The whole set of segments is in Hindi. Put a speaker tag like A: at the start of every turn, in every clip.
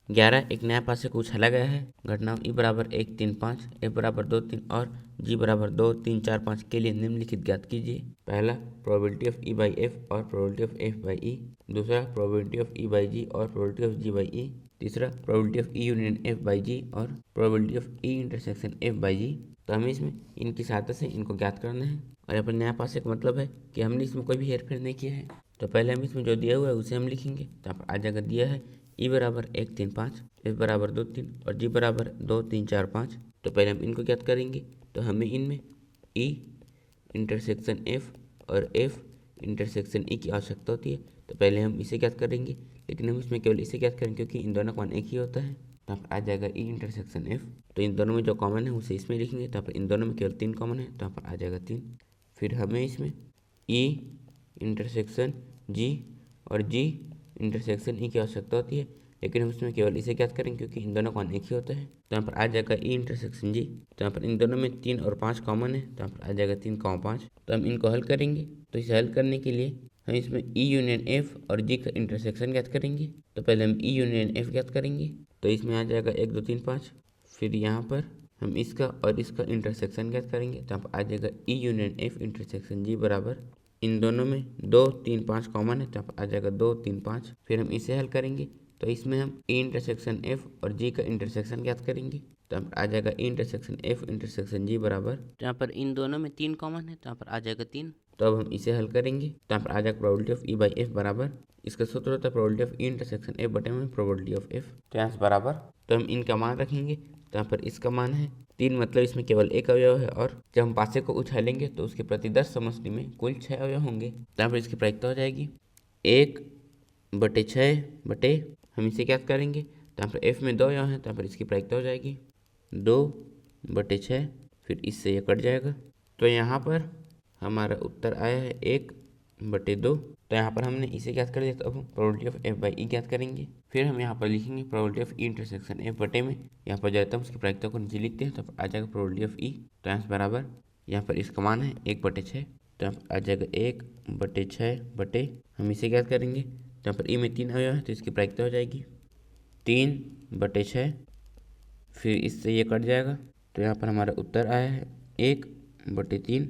A: 11 एक नया पासे को उछाला गया है। घटनाओं ई बराबर 1 3 5, एफ बराबर 2 3 और जी बराबर 2 3 4 5 के लिए निम्नलिखित ज्ञात कीजिए। पहला probability of E by F और probability of F by E. दूसरा probability of E by G और probability of G by E. तीसरा probability of E union F by G और probability of E intersection F by G. तो हमें इसमें इनकी सहायता से इनको ज्ञात करना है। और यहाँ पर नया पासे का मतलब है कि हमने इसमें कोई भी हेरफेर नहीं किया है। तो पहले हम इसमें जो दिया हुआ है उसे हम लिखेंगे। तो यहाँ पर आ जाएगा दिया है ई बराबर 1 3 5, एफ बराबर 2 3 और जी बराबर 2 3 4 5। तो पहले हम इनको ज्ञात करेंगे। तो हमें इनमें ई इंटरसेक्शन एफ और एफ इंटरसेक्शन ई की आवश्यकता होती है। तो पहले हम इसे ज्ञात करेंगे, लेकिन हम इसमें केवल इसे ज्ञात करेंगे क्योंकि इन दोनों का मान एक ही होता है। तो यहाँ पर आ जाएगा ई इंटरसेक्शन एफ। तो इन दोनों में जो कॉमन है उसे इसमें लिखेंगे। तो यहाँ पर इन दोनों में केवल 3 कॉमन है, तो यहाँ पर आ जाएगा 3। फिर हमें इसमें ई इंटरसेक्शन जी और जी इंटरसेक्शन ई की आवश्यकता होती है, लेकिन हम इसमें केवल इसे ज्ञात करेंगे क्योंकि इन दोनों का मान एक ही होता है। तो यहाँ पर आ जाएगा ई इंटरसेक्शन जी। तो यहाँ पर इन दोनों में 3 और 5 कॉमन है, तो यहाँ पर आ जाएगा 3 5। तो हम इनको हल करेंगे। तो इसे हल करने के लिए हम इसमें ई यूनियन एफ और जी का इंटरसेक्शन ज्ञात करेंगे। तो पहले हम ई यूनियन एफ ज्ञात करेंगे। तो इसमें आ जाएगा 1 2 3 5। फिर यहाँ पर हम इसका और इसका इंटरसेक्शन ज्ञात करेंगे। तो यहाँ पर आ जाएगा ई यूनियन एफ इंटरसेक्शन जी बराबर, इन दोनों में 2 3 5 कॉमन है, तो यहाँ पर आ जाएगा 2 3 5। फिर हम इसे हल करेंगे। तो इसमें हम ई इंटरसेक्शन एफ और जी का इंटरसेक्शन ज्ञात करेंगे। तो यहाँ पर आ जाएगा ई इंटरसेक्शन एफ इंटरसेक्शन जी बराबर, तो यहाँ पर इन दोनों में 3 कॉमन है, तो यहाँ पर आ जाएगा 3। तो अब हम इसे हल करेंगे। तो यहाँ पर आ जाएगा probability of E by F बराबर, इसका सूत्र होता है probability of E intersection F बटे में प्रोबेबिलिटी ऑफ एफ। तो यहाँ से बराबर, तो हम इनका मान रखेंगे। तो यहाँ पर इसका मान है 3, मतलब इसमें केवल एक अवयव है, और जब हम पासे को उछालेंगे तो उसके प्रति 10 समष्टि में कुल 6 अवयव होंगे। तो यहाँ पर इसकी प्रायिकता हो जाएगी 1 बटे 6 बटे, हम इसे क्या करेंगे। तो यहाँ पर एफ में 2 अवयव हैं, तो यहाँ पर इसकी प्रायिकता हो जाएगी 2 बटे 6। फिर इससे ये कट जाएगा। तो यहाँ पर हमारा उत्तर आया है 1 बटे 2। तो यहाँ पर हमने इसे ज्ञात कर दिया। तो अब हम प्रोबेबिलिटी ऑफ एफ बाई ई ज्ञात करेंगे। फिर हम यहाँ पर लिखेंगे probability of E intersection F बटे में, यहाँ पर जो रहता है उसकी प्रायिकता को नीचे लिखते हैं। तो आ जाएगा प्रोबेबिलिटी ऑफ ई। तो यहाँ से बराबर, यहाँ पर इसका मान है 1 बटे 6। तो यहाँ पर आ जाएगा 1 बटे 6 बटे, हम इसे ज्ञात करेंगे। तो यहाँ पर ई में 3 अवयव है, तो इसकी प्रायिकता हो जाएगी 3 बटे 6। फिर इससे ये कट जाएगा। तो यहाँ पर हमारा उत्तर आया है 1 बटे 3।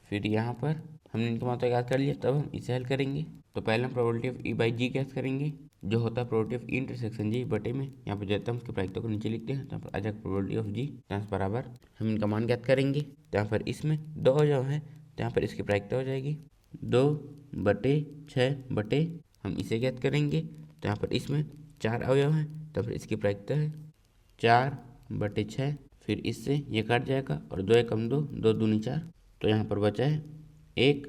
A: फिर यहाँ पर हमने इनका मात्रा याद कर लिया। तब हम इसे हल करेंगे। तो पहले हम प्रोबेबिलिटी ऑफ ई बाई जी ज्ञात करेंगे, जो होता है प्रोबेबिलिटी ऑफ ई इंटरसेक्शन जी बटे में, यहाँ पर जाता है उसकी प्रायिकता को नीचे लिखते हैं। तो यहाँ पर आ जाएगा प्रोबेबिलिटी ऑफ जी ट्रांस बराबर, हम इनका मान ज्ञात करेंगे। तो यहाँ पर इसमें 2 अवयव है, तो यहाँ पर इसकी प्रायिकता हो जाएगी 2 बटे 6 बटे, हम इसे ज्ञात करेंगे। तो यहाँ पर इसमें 4 अवयव हैं, तो फिर इसकी प्रायिकता है 4 बटे 6। फिर इससे ये काट जाएगा और 2 एकम 2, 2 दूनी 4। तो यहाँ पर बचा है 1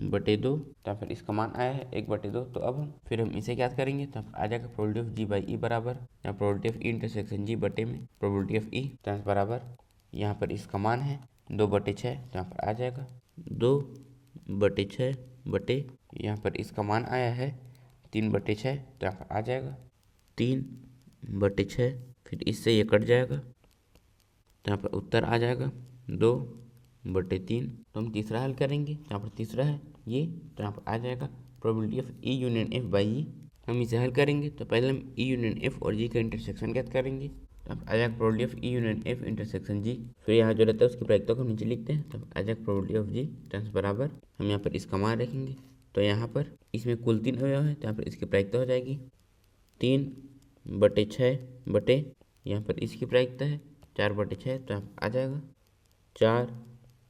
A: बटे 2। तो फिर इसका मान आया है 1 बटे 2। तो अब हम इसे याद करेंगे। तो आ जाएगा प्रोबेबिलिटी ऑफ जी बाई ई बराबर, या प्रोबेबिलिटी ऑफ ई इंटरसेक्शन जी बटे में प्रोबेबिलिटी ऑफ ई तो बराबर, यहाँ पर इसका मान है 2 बटे 6। तो यहाँ पर आ जाएगा 2 बटे 6 बटे, यहाँ पर इसका मान आया है 3 बटे 6। तो यहाँ पर आ जाएगा 3 बटे 6। फिर इससे ये कट जाएगा। तो यहाँ पर उत्तर आ जाएगा 2 बटे 3। तो हम तीसरा हल करेंगे। यहाँ पर तीसरा है ये, तो यहाँ पर आ जाएगा probability of E union F by E. हम इसे हल करेंगे। तो पहले हम ई यूनियन एफ और जी का इंटरसेक्शन ज्ञात करेंगे। तो आ जाएगा probability of E union F intersection G. फिर यहाँ जो रहता है उसकी प्रायिकता को नीचे लिखते हैं। तो आ जाएगा प्रोबेबिलिटी ऑफ जी टर्म्स बराबर, हम यहाँ पर इसका मान रखेंगे। तो यहाँ पर इसमें कुल 3 अवयव है, तो यहाँ पर इसकी प्रायिकता हो जाएगी 3 बटे 6 बटे, यहाँ पर इसकी प्रायिकता है 4 बटे 6। तो यहाँ आ जाएगा 4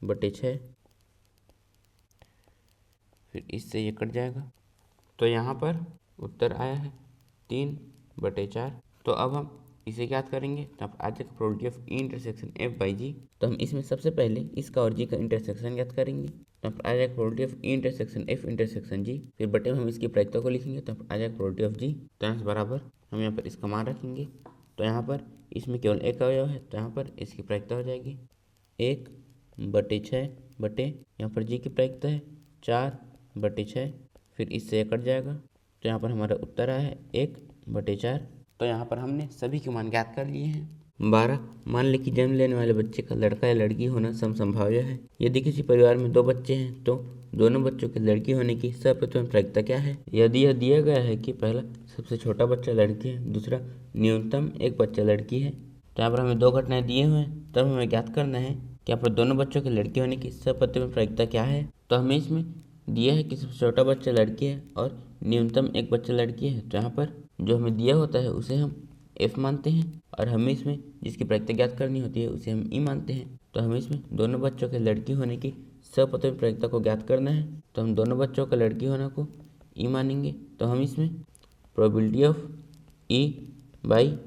A: बटे 6। फिर इससे ये कट जाएगा। तो यहाँ पर उत्तर आया है 3 बटे 4। तो अब हम इसे याद करेंगे। तो अब आ जाएगा probability of E intersection F by G. तो हम इसमें सबसे पहले इसका और जी का इंटरसेक्शन याद करेंगे। तो अब आ जाएगा probability of E intersection F intersection G. फिर बटे में हम इसकी प्रायिकता को लिखेंगे। तो अब आ जाएगा प्रोबेबिलिटी ऑफ जी ट्रांस बराबर, हम यहाँ पर इसका मान रखेंगे। तो यहाँ पर इसमें केवल एक अवयव है, तो यहाँ पर इसकी प्रायिकता हो जाएगी 1 बटे 6 बटे, यहाँ पर जी की प्रायिकता है 4 बटे 6। फिर इससे ये कट जाएगा। तो यहाँ पर हमारा उत्तर आया है 1 बटे 4। तो यहाँ पर हमने सभी के मान ज्ञात कर लिए हैं। 12, मान लें कि जन्म लेने वाले बच्चे का लड़का या लड़की होना समसंभाव्य है। यदि किसी परिवार में 2 बच्चे हैं तो दोनों बच्चों के लड़की होने की सर्वप्रथम प्रायिकता क्या है। यदि यह दिया गया है कि पहला सबसे छोटा बच्चा लड़की है, दूसरा न्यूनतम एक बच्चा लड़की है, तो यहाँ पर हमें दो घटनाएं दिए हुए हैं, तब हमें ज्ञात करना है कि यहाँ पर दोनों बच्चों के लड़की होने की सर्वप्रथम प्रायिकता क्या है। तो हमें इसमें दिया है कि सबसे छोटा बच्चा लड़की है और न्यूनतम एक बच्चा लड़की है, तो यहाँ पर जो हमें दिया होता है उसे हम F मानते हैं और हमें इसमें जिसकी प्रायिकता ज्ञात करनी होती है उसे हम E मानते हैं। तो हमें इसमें दोनों बच्चों के लड़की होने की सर्वप्रथम प्रायिकता को ज्ञात करना है, तो हम दोनों बच्चों का लड़की होने को E मानेंगे। तो हम इसमें probability of E by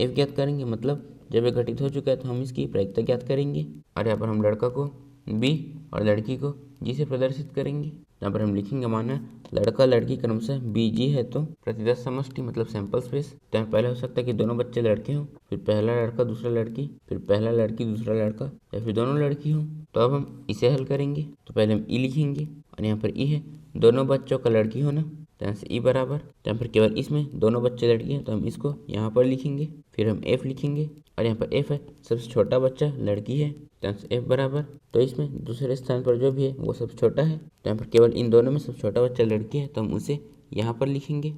A: F ज्ञात करेंगे, मतलब जब ये घटित हो चुका है तो हम इसकी प्रायिकता ज्ञात करेंगे। और यहाँ पर हम लड़का को B और लड़की को G से प्रदर्शित करेंगे। यहाँ पर हम लिखेंगे माना लड़का लड़की क्रमशः BG है तो प्रतिदर्श समष्टि मतलब सैंपल स्पेस। तो यहाँ पहले हो सकता है कि दोनों बच्चे लड़के हों, फिर पहला लड़का दूसरा लड़की, फिर पहला लड़की दूसरा लड़का, या फिर दोनों लड़की हों। तो अब हम इसे हल करेंगे। तो पहले हम E लिखेंगे और यहाँ पर E है दोनों बच्चों का लड़की होना, तो यहाँ से E बराबर, तो यहाँ पर केवल इसमें दोनों बच्चे लड़की हैं तो हम इसको यहाँ पर लिखेंगे। फिर हम F लिखेंगे और यहाँ पर F है सबसे छोटा बच्चा लड़की है, तो यहाँ से F बराबर, तो इसमें दूसरे स्थान पर जो भी है वो सबसे छोटा है, तो यहाँ पर केवल इन दोनों में सबसे छोटा बच्चा लड़की है तो हम उसे यहाँ पर लिखेंगे।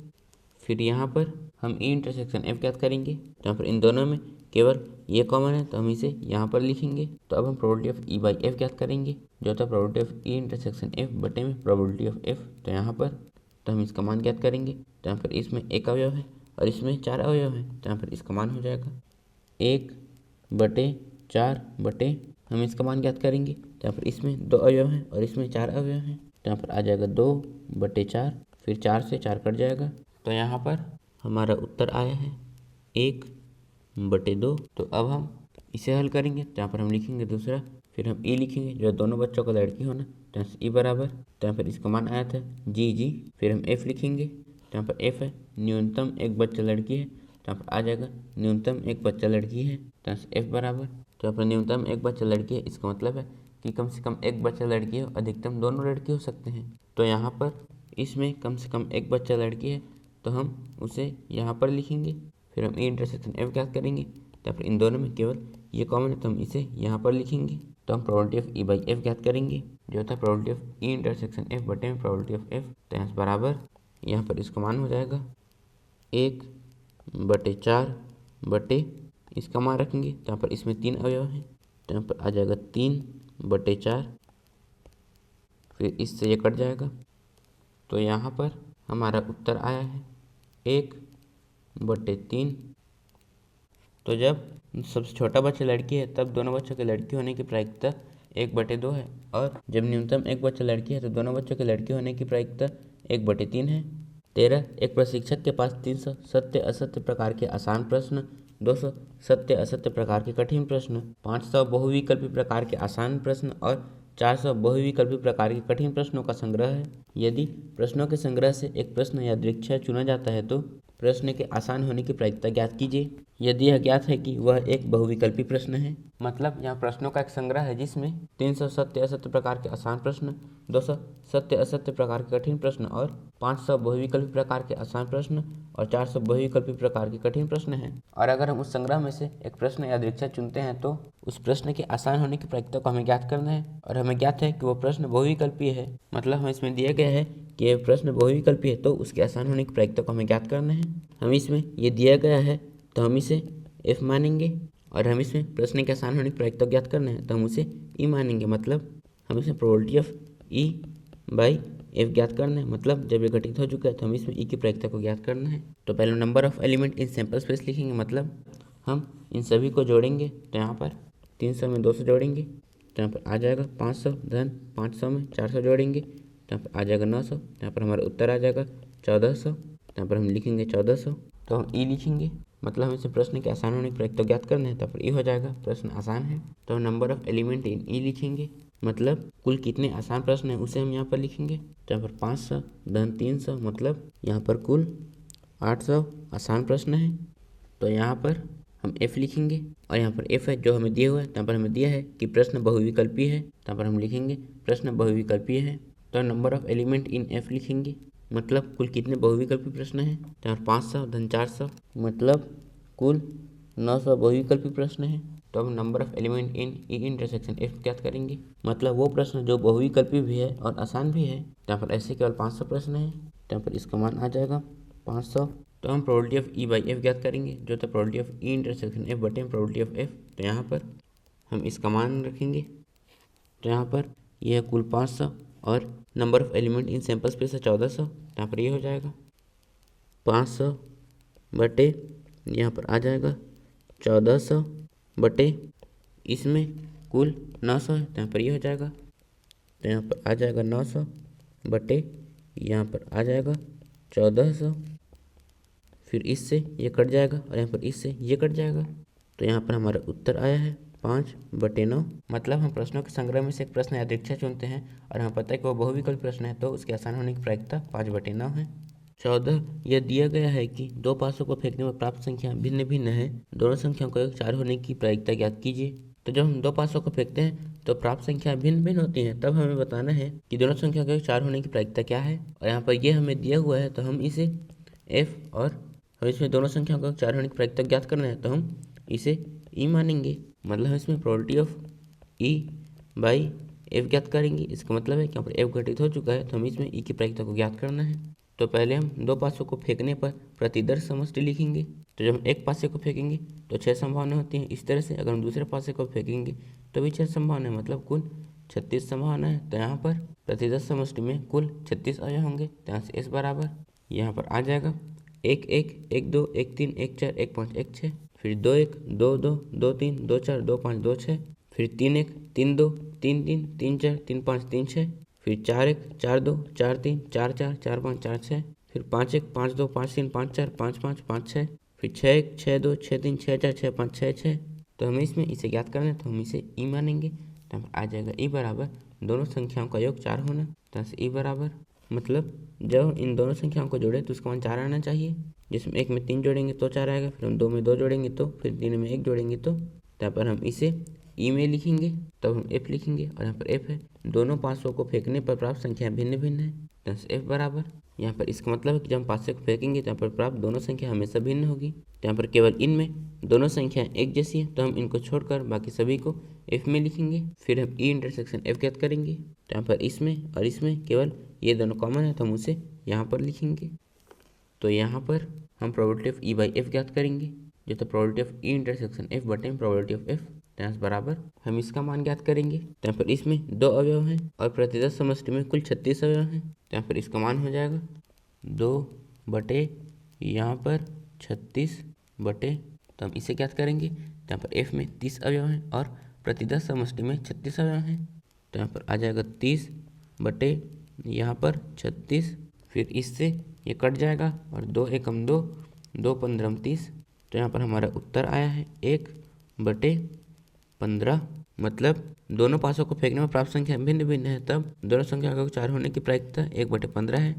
A: फिर यहाँ पर हम E इंटरसेक्शन F ज्ञात करेंगे, तो यहाँ पर इन दोनों में केवल ये कॉमन है तो हम इसे यहाँ पर लिखेंगे। तो अब हम probability of E by F ज्ञात करेंगे, जो होता है probability of E intersection F बटे में प्रोबेबिलिटी ऑफ F। तो यहाँ पर तो हम इसका मान ज्ञात करेंगे, तो यहाँ पर इसमें एक अवयव है और इसमें 4 अवयव है, तो यहाँ पर इसका मान हो जाएगा 1/4 बटे, हम इसका मान ज्ञात करेंगे, तो यहाँ पर इसमें 2 अवयव हैं और इसमें 4 अवयव हैं, तो यहाँ पर आ जाएगा 2/4, फिर 4 से 4 कट जाएगा, तो यहाँ पर हमारा उत्तर आया है 1/2। तो अब हम इसे हल करेंगे, तो यहाँ पर हम लिखेंगे दूसरा, फिर हम E लिखेंगे जो दोनों बच्चों का लड़की होना, तो यहाँ से E बराबर, तो यहाँ पर इसका मान आया था GG। फिर हम F लिखेंगे, तो यहाँ पर F है न्यूनतम एक बच्चा लड़की है, तो यहाँ पर आ जाएगा न्यूनतम एक बच्चा लड़की है, तो यहाँ से F बराबर, तो यहाँ पर न्यूनतम एक बच्चा लड़की है, इसका मतलब है कि कम से कम एक बच्चा लड़की हो, अधिकतम दोनों लड़की हो सकते हैं। तो यहाँ पर इसमें कम से कम एक बच्चा लड़की है तो हम उसे यहाँ पर लिखेंगे। फिर हम E इंटरसेक्शन F ज्ञात करेंगे, तो फिर इन दोनों में केवल ये कॉमन है तो हम इसे यहाँ पर लिखेंगे। तो हम probability of E by F ज्ञात करेंगे, जो होता है probability of E intersection F बटे में प्रोबेबिलिटी ऑफ F। तो यहाँ से बराबर, यहाँ पर इसका मान हो जाएगा 1/4 बटे, इसका मान रखेंगे तो यहाँ पर इसमें 3 अवयव हैं, तो यहाँ पर आ जाएगा 3/4, फिर इससे ये कट जाएगा, तो यहाँ पर हमारा उत्तर आया है 1/3। तो जब सबसे छोटा बच्चा लड़की है तब दोनों बच्चों के लड़की होने की प्रायिकता 1/2 है, और जब न्यूनतम एक बच्चा लड़की है तो दोनों बच्चों के लड़की होने की प्रायिकता 1/3 है। 13 एक प्रशिक्षक के पास 300 सत्य असत्य प्रकार के आसान प्रश्न, 200 सत्य असत्य प्रकार के कठिन प्रश्न, 500 बहुविकल्पी प्रकार के आसान प्रश्न और 400 बहुविकल्पी प्रकार के कठिन प्रश्नों का संग्रह है। यदि प्रश्नों के संग्रह से एक प्रश्न यादृच्छिक चुना जाता है तो प्रश्न के आसान होने की प्रायिकता ज्ञात कीजिए। यदि यह ज्ञात है कि वह एक बहुविकल्पी प्रश्न है, मतलब यहाँ प्रश्नों का एक संग्रह है जिसमें 300 सत्य असत्य प्रकार के आसान प्रश्न, 200 सत्य असत्य प्रकार के कठिन प्रश्न और 500 बहुविकल्पी प्रकार के आसान प्रश्न और 400 बहुविकल्पी प्रकार के कठिन प्रश्न हैं। और अगर हम उस संग्रह में से एक प्रश्न यादृच्छिक चुनते हैं तो उस प्रश्न के आसान होने की प्रायिकता को हमें ज्ञात करना है, और हमें ज्ञात है कि वो प्रश्न बहुविकल्पी है, मतलब हमें इसमें दिया गया है कि यह प्रश्न बहुविकल्पी है तो उसके आसान होने की प्रायिकता को हमें ज्ञात करना है। हम इसमें ये दिया गया है तो हम इसे F मानेंगे, और हम इसमें प्रश्न के आसान होने की प्रायिकता ज्ञात करना है तो हम उसे E मानेंगे, मतलब हम इसमें probability of E by F ज्ञात करना है, मतलब जब ये घटित हो चुका है तो हम इसमें E की प्रायिकता को ज्ञात करना है। तो पहले number of element in sample space लिखेंगे, मतलब हम इन सभी को जोड़ेंगे, तो यहाँ पर 300 में 200 जोड़ेंगे तो यहाँ पर आ जाएगा 500 धन 500 में 400 जोड़ेंगे तो यहाँ पर आ जाएगा 900, तो यहाँ पर हमारा उत्तर आ जाएगा 1400। तो यहाँ पर हम लिखेंगे 1400, तो हम E लिखेंगे, मतलब हमें इसे प्रश्न के आसान होने की प्रायिकता ज्ञात करना है, तो फिर E हो जाएगा प्रश्न आसान है। तो हम number of element in E लिखेंगे, मतलब कुल कितने आसान प्रश्न हैं उसे हम यहाँ पर लिखेंगे, तो यहाँ पर 500 धन 300, मतलब यहाँ पर कुल 800 आसान प्रश्न हैं। तो यहाँ पर हम F लिखेंगे, और यहाँ पर F है जो हमें दिया हुआ है, तो यहाँ पर हमें दिया है कि प्रश्न बहुविकल्पी है, तो यहाँ पर हम लिखेंगे प्रश्न बहुविकल्पी है। तो number of element in F लिखेंगे, मतलब कुल कितने बहुविकल्पी प्रश्न हैं, तो यहाँ 500 धन 400, मतलब कुल 900 बहुविकल्पी प्रश्न हैं। तो हम number of element in E intersection F ज्ञात करेंगे। मतलब वो प्रश्न जो बहुविकल्पी भी है और आसान भी है। यहाँ पर ऐसे केवल 500 प्रश्न है, यहाँ पर इसका मान आ जाएगा 500। तो हम probability of E by F ज्ञात करेंगे, जो था probability of E intersection F बटे प्रोबेबिलिटी ऑफ एफ। तो यहाँ पर हम इसका मान रखेंगे, तो यहाँ पर यह है कुल 500 और number of element in sample space है 1400। यहाँ पर ये हो जाएगा 500 बटे यहाँ पर आ जाएगा 1400 बटे इसमें कुल 900 है, तो यहाँ पर ये हो जाएगा, तो यहाँ पर आ जाएगा 900 बटे यहाँ पर आ जाएगा 1400, फिर इससे ये कट जाएगा और यहाँ पर इससे ये कट जाएगा। तो यहाँ पर हमारा उत्तर आया है 5/9। मतलब हम प्रश्नों के संग्रह में से एक प्रश्न यादृच्छा चुनते हैं और हमें पता है कि वो बहुविकल्प प्रश्न है, तो उसके आसान होने की प्रायिकता 5/9 है। 14 यह दिया गया है कि दो पासों को फेंकने पर प्राप्त संख्या भिन्न भिन्न है, दोनों संख्याओं का योग 4 होने की प्रायिकता ज्ञात कीजिए। तो जब हम दो पासों को फेंकते हैं तो प्राप्त संख्या भिन्न भिन्न होती हैं, तब हमें बताना है कि दोनों संख्याओं का योग 4 होने की प्रायिकता क्या है। और यहाँ पर यह हमें दिया हुआ है, तो हम इसे एफ और हम इसमें दोनों संख्याओं का 4 होने की प्रायिकता ज्ञात करना है, तो हम इसे ई मानेंगे। मतलब हम इसमें probability of E by F ज्ञात करेंगे। इसका मतलब है कि यहाँ पर एफ घटित हो चुका है, तो हम इसमें ई की प्रायिकता को ज्ञात करना है। तो पहले हम दो पासों को फेंकने पर प्रतिदर्श समष्टि लिखेंगे। तो जब हम एक पासे को फेंकेंगे तो 6 संभावना होती हैं। इस तरह से अगर हम दूसरे पासे को फेंकेंगे तो भी 6 संभावना है, मतलब कुल 36 संभावना है। तो यहाँ पर प्रतिदर्श समष्टि में कुल 36 अवयव होंगे। तो यहाँ से एस बराबर यहाँ पर आ जाएगा 1 1 1 2 1 3 1 4 1 5 1 6, फिर 2 1 2 2 2 3 2 4 2 5 2 6, फिर 3 1 3 2 3 3 3 4 3 5 3 6, फिर 4 1 4 2 4 3 4 4 4 5 4 6, फिर 5 1 5 2 5 3 5 4 5 5 5 6, फिर 6 1 6 2 6 3 6 4 6 5 6 6। तो हमें इसमें इसे ज्ञात करना है, तो हम इसे ई मानेंगे। तो आ जाएगा ई बराबर दोनों संख्याओं का योग 4 होना। तो ई बराबर मतलब जब इन दोनों संख्याओं को जोड़े तो उसका मान 4 आना चाहिए। जिसमें एक में 3 जोड़ेंगे तो 4 आएगा, फिर हम 2 में 2 जोड़ेंगे तो, फिर 3 में 1 जोड़ेंगे तो। यहाँ पर हम इसे ई में लिखेंगे, तब हम एफ लिखेंगे और यहाँ पर एफ है। दोनों पासों को फेंकने पर प्राप्त संख्या भिन्न भिन्न है, तो एफ बराबर यहाँ पर इसका मतलब है कि जब हम पासे को फेंकेंगे तो यहाँ पर प्राप्त दोनों संख्या हमेशा भिन्न होगी। तो यहाँ पर केवल इनमें दोनों संख्या एक जैसी है, तो हम इनको छोड़कर बाकी सभी को एफ में लिखेंगे। फिर हम ई इंटरसेक्शन एफ ज्ञात करेंगे। तो यहाँ पर इसमें और इसमें केवल ये दोनों कॉमन है, तो हम उसे यहाँ पर लिखेंगे। तो यहाँ पर हम probability of E by F ज्ञात करेंगे, जो तो probability of E intersection F बटे प्रोबेबिलिटी ऑफ एफ। तो बराबर हम इसका मान ज्ञात करेंगे। तो यहाँ पर इसमें 2 अवयव हैं और प्रतिदर्श समष्टि में कुल 36 अवयव हैं। तो यहाँ पर इसका मान हो जाएगा 2 बटे यहाँ पर 36 बटे, तो हम इसे ज्ञात करेंगे। तो यहाँ पर एफ में 30 अवयव हैं और प्रतिदर्श समष्टि में 36 अवयव हैं। तो यहाँ पर आ जाएगा 30 बटे यहाँ पर 36, फिर इससे ये कट जाएगा और 2 एकम 2 2 15 30। तो यहाँ पर हमारा उत्तर आया है 1/15। मतलब दोनों पासों को फेंकने में प्राप्त संख्या भिन्न भिन्न है, तब दोनों संख्या का 4 होने की प्रायिकता 1/15 है।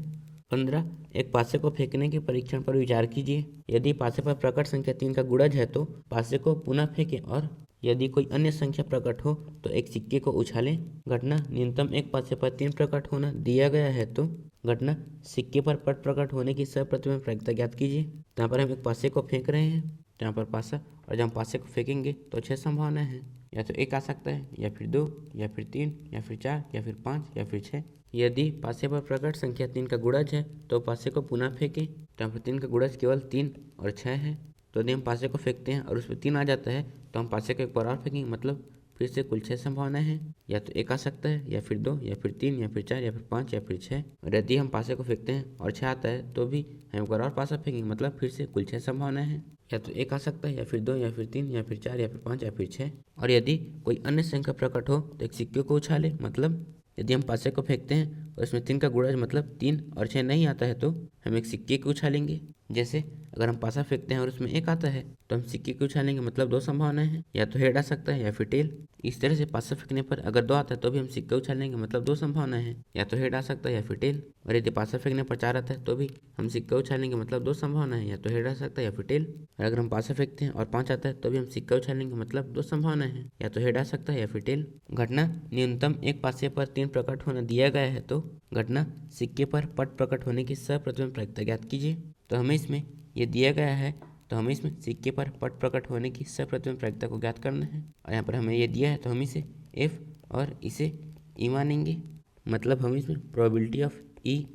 A: 15 एक पासे को फेंकने के परीक्षण पर विचार कीजिए। यदि पासे पर प्रकट संख्या 3 का गुणज है तो पासे को पुनः फेंकें, और यदि कोई अन्य संख्या प्रकट हो तो एक सिक्के को उछालें। घटना न्यूनतम एक पासे पर 3 प्रकट होना दिया गया है, तो घटना सिक्के पर पट प्रकट होने की सप्रतिबिंब प्रायिकता ज्ञात कीजिए। यहाँ पर हम एक पासे को फेंक रहे हैं, यहाँ पर पासा, और जब हम पासे को फेंकेंगे तो 6 संभावना है। या तो 1 आ सकता है, या फिर 2, या फिर 3, या फिर 4, या फिर 5, या फिर 6। यदि पासे पर प्रकट संख्या 3 का गुणज है तो पासे को पुनः फेंकें। तो यहाँ पर 3 का गुणज केवल 3 और 6 है। तो यदि हम पासे को फेंकते हैं और उसमें 3 आ जाता है तो हम पासे को एक बार और फेंकेंगे, मतलब फिर से कुल 6 संभावना है। या तो 1 आ सकता है, या फिर 2, या फिर 3, या फिर 4, या फिर 5, या फिर 6। और यदि हम पासे को फेंकते हैं और 6 आता है तो भी हम एक बार और पासा फेंकेंगे, मतलब फिर से कुल 6 संभावना है। या तो 1 आ सकता है, या फिर 2, या फिर 3, या फिर 4, या फिर 5, या फिर 6। और यदि कोई अन्य संख्या प्रकट हो तो एक सिक्के को उछाले। मतलब यदि हम पासे को फेंकते हैं और इसमें 3 का गुणज मतलब 3 और 6 नहीं आता है तो हम एक सिक्के को उछालेंगे। जैसे अगर हम पासा फेंकते हैं और उसमें 1 आता है तो हम सिक्के को उछालेंगे, मतलब 2 संभावनाएं हैं, या तो हेड आ सकता है या फिर टेल। इस तरह से पासा फेंकने पर अगर 2 आता है तो भी हम सिक्का उछालेंगे, मतलब 2 संभावनाएं हैं, या तो हेड आ सकता है या फिर टेल। और यदि पासा फेंकने पर 4 आता है तो भी हम सिक्का उछालेंगे, मतलब 2 संभावनाएं हैं, या तो हेड आ सकता है या फिर टेल। और अगर हम पासा फेंकते हैं और 5 आता है तो भी हम सिक्का उछालेंगे, मतलब 2 संभावनाएं हैं, या तो हेड आ सकता है या फिर टेल। घटना न्यूनतम एक पासे पर 3 प्रकट होना दिया गया है, तो घटना सिक्के पर पट प्रकट होने की सप्रतिबिंब प्रायिकता ज्ञात कीजिए। तो हमें इसमें ये दिया गया है तो हमें इसमें सिक्के पर पट प्रकट होने की सर्वप्रथम प्रायिकता को ज्ञात करना है। और यहाँ पर हमें ये दिया है तो हम इसे एफ और इसे ई मानेंगे। मतलब हम इसमें probability of E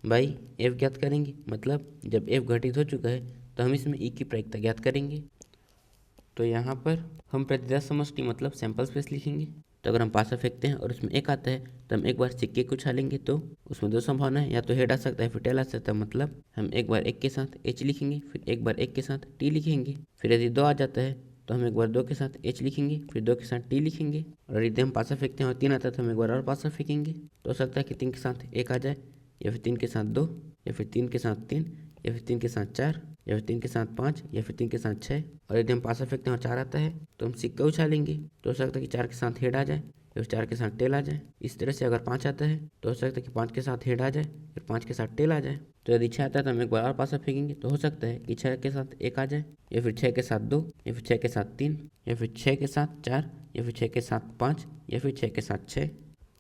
A: by F ज्ञात करेंगे। मतलब जब एफ घटित हो चुका है तो हम इसमें ई की प्रायिकता ज्ञात करेंगे। तो यहाँ पर हम प्रतिदर्श समष्टि मतलब सैंपल स्पेस लिखेंगे। तो अगर हम पासा फेंकते हैं और उसमें एक आता है तो हम एक बार सिक्के को उछालेंगे तो उसमें दो संभावना है, या तो हेड आ सकता है फिर टेल आ सकता है। मतलब हम एक बार एक के साथ एच लिखेंगे, फिर एक बार एक के साथ टी लिखेंगे। फिर यदि दो आ जाता है तो हम एक बार दो के साथ एच लिखेंगे, फिर दो के साथ टी लिखेंगे। और यदि हम पासा फेंकते हैं और तीन आता है तो हम एक बार और पासा फेंकेंगे। तो हो सकता है कि तीन के साथ एक आ जाए, या फिर तीन के साथ दो, या फिर तीन के साथ तीन, या फिर तीन के साथ चार, या फिर तीन के साथ पाँच, या फिर तीन के साथ छः। और यदि हम पासा फेंकते हैं और चार आता है तो हम सिक्का उछालेंगे। तो हो सकता है कि चार के साथ हेड आ जाए, या फिर चार के साथ टेल आ जाए। इस तरह से अगर पाँच आता है तो हो सकता है कि पाँच के साथ हेड आ जाए, फिर पाँच के साथ टेल आ जाए। तो यदि छः आता है तो हम एक बार और पासा फेंकेंगे। तो हो सकता है कि छः के साथ एक आ जाए, या फिर छः के साथ दो, या फिर छः के साथ तीन, या फिर छः के साथ चार, या फिर छः के साथ पाँच, या फिर छः के साथ छः।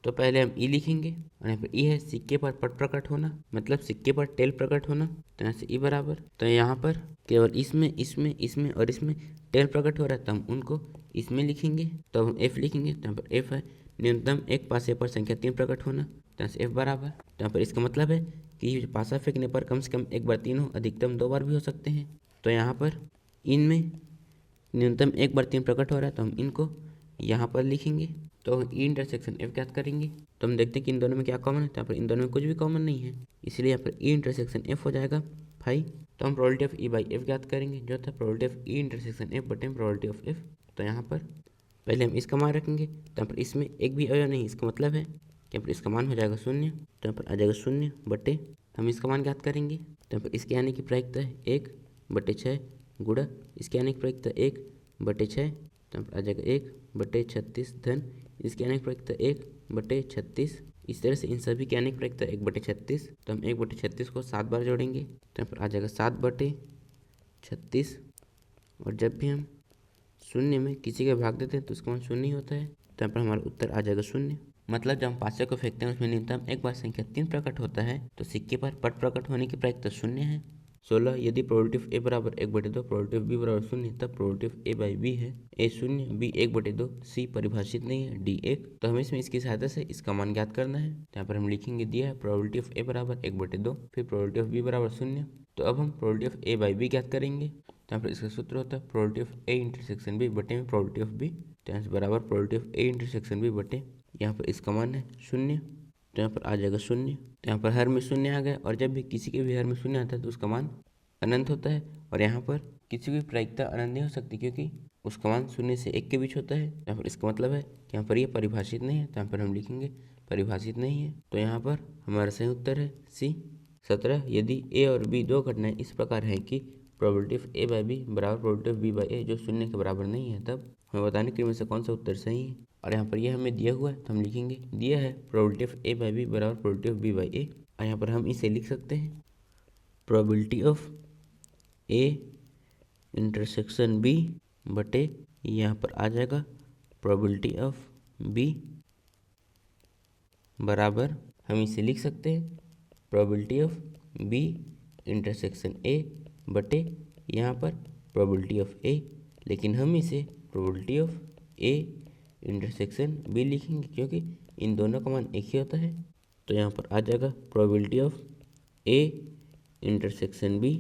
A: तो पहले हम ई लिखेंगे और यहाँ पर ई है सिक्के पर पट प्रकट होना, मतलब सिक्के पर टेल प्रकट होना। तो यहाँ से ई बराबर, तो यहाँ पर केवल इसमें इसमें इसमें और इसमें टेल प्रकट हो रहा है तो हम उनको इसमें लिखेंगे। तो हम एफ लिखेंगे। तो यहाँ पर एफ है न्यूनतम एक पासे पर संख्या तीन प्रकट होना। तो यहाँ से एफ बराबर, तो यहाँ पर इसका मतलब है कि पासा फेंकने पर कम से कम एक बार तीन हो, अधिकतम दो बार भी हो सकते हैं। तो यहाँ पर इनमें न्यूनतम एक बार तीन प्रकट हो रहा है तो हम इनको यहाँ पर लिखेंगे। तो ई इंटरसेक्शन एफ ज्ञात करेंगे। तो हम देखते हैं कि इन दोनों में क्या कॉमन है। तो यहाँ पर इन दोनों में कुछ भी कॉमन नहीं है, इसलिए यहाँ पर ई इंटरसेक्शन एफ हो जाएगा 5। तो हम probability of E by F ज्ञात करेंगे, जो था probability of E intersection F बटे प्रोबेबिलिटी ऑफ एफ। तो यहाँ पर पहले हम इसका मान रखेंगे। तो यहाँ पर इसमें एक भी अवयव नहीं, इसका मतलब है कि यहाँ पर इसका मान हो जाएगा 0। तो यहाँ पर आ जाएगा 0 बटे, हम इसका मान ज्ञात करेंगे। तो यहाँ पर इसके आने की प्रायिकता है 1/6 गुणा इसके आने की प्रायिकता 1/6। तो यहाँ पर आ जाएगा 1/36 धन इसके आने की प्रायिकता 1/36। इस तरह से इन सभी के आने की प्रायिकता 1/36। तो हम 1/36 को 7 बार जोड़ेंगे। तो यहाँ पर आ जाएगा 7/36। और जब भी हम शून्य में किसी का भाग देते हैं तो उसका मान शून्य ही होता है। तो यहाँ पर हमारा उत्तर आ जाएगा 0। मतलब जब हम पासे को फेंकते हैं उसमें न्यूनतम एक बार संख्या 3 प्रकट होता है तो सिक्के पर पट प्रकट होने की प्रायिकता 0 है। 16 यदि प्रोबेबिलिटी ऑफ ए बराबर 1/2, प्रोबेबिलिटी ऑफ बी बराबर 0, तब probability of A by B है ए 0, बी 1/2, सी परिभाषित नहीं है, डी 1। तो हमें इसमें इसकी सहायता से इसका मान ज्ञात करना है। यहाँ पर हम लिखेंगे दिया है प्रोबेबिलिटी ऑफ ए बराबर 1/2, फिर प्रोबेबिलिटी ऑफ बी बराबर 0। तो अब हम probability of A by B ज्ञात करेंगे। तो यहाँ पर इसका सूत्र होता है probability of A intersection B बटे में प्रोबेबिलिटी ऑफ बी। तो यहाँ से बराबर probability of A intersection B बटे, यहाँ पर इसका मान है 0। तो यहाँ पर आ जाएगा 0। तो यहाँ पर हर में 0 आ गया, और जब भी किसी के भी हर में 0 आता है तो उसका मान अनंत होता है। और यहाँ पर किसी भी प्रायिकता अनंत नहीं हो सकती क्योंकि उसका मान 0 से 1 के बीच होता है। यहाँ पर इसका मतलब है कि यहाँ पर ये परिभाषित नहीं है। तो यहाँ पर हम लिखेंगे परिभाषित नहीं है। तो यहाँ पर हमारा सही उत्तर है सी 17। यदि ए और बी दो घटनाएं इस प्रकार है कि probability of A by B बराबर probability of B by A जो 0 के बराबर नहीं है, तब हमें बताने के लिए से कौन सा उत्तर सही है। और यहाँ पर यह हमें दिया हुआ है तो हम लिखेंगे दिया है probability of A by B बराबर probability of B by A. और यहाँ पर हम इसे लिख सकते हैं probability of A intersection B बटे, यहाँ पर आ जाएगा प्रोबेबिलिटी ऑफ बी बराबर, हम इसे लिख सकते हैं probability of B intersection A बटे यहाँ पर प्रोबेबिलिटी ऑफ ए, लेकिन हम इसे probability of A intersection B लिखेंगे क्योंकि इन दोनों का मान एक ही होता है। तो यहाँ पर आ जाएगा probability of A intersection B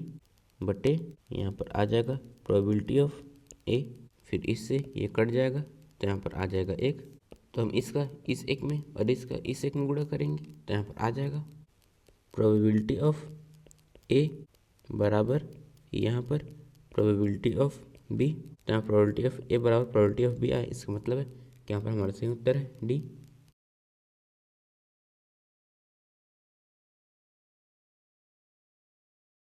A: बटे यहाँ पर आ जाएगा प्रोबेबिलिटी ऑफ ए, फिर इससे ये कट जाएगा तो यहाँ पर आ जाएगा 1। तो हम इसका इस एक में और इसका इस एक में गुणा करेंगे तो यहाँ पर आ जाएगा प्रोबेबिलिटी ऑफ ए बराबर यहाँ पर प्रोबेबिलिटी ऑफ बी। तो यहाँ प्रोबेबिलिटी ऑफ ए बराबर प्रोबेबिलिटी ऑफ बी आए, इसका मतलब है कि यहाँ पर हमारा सही उत्तर है डी।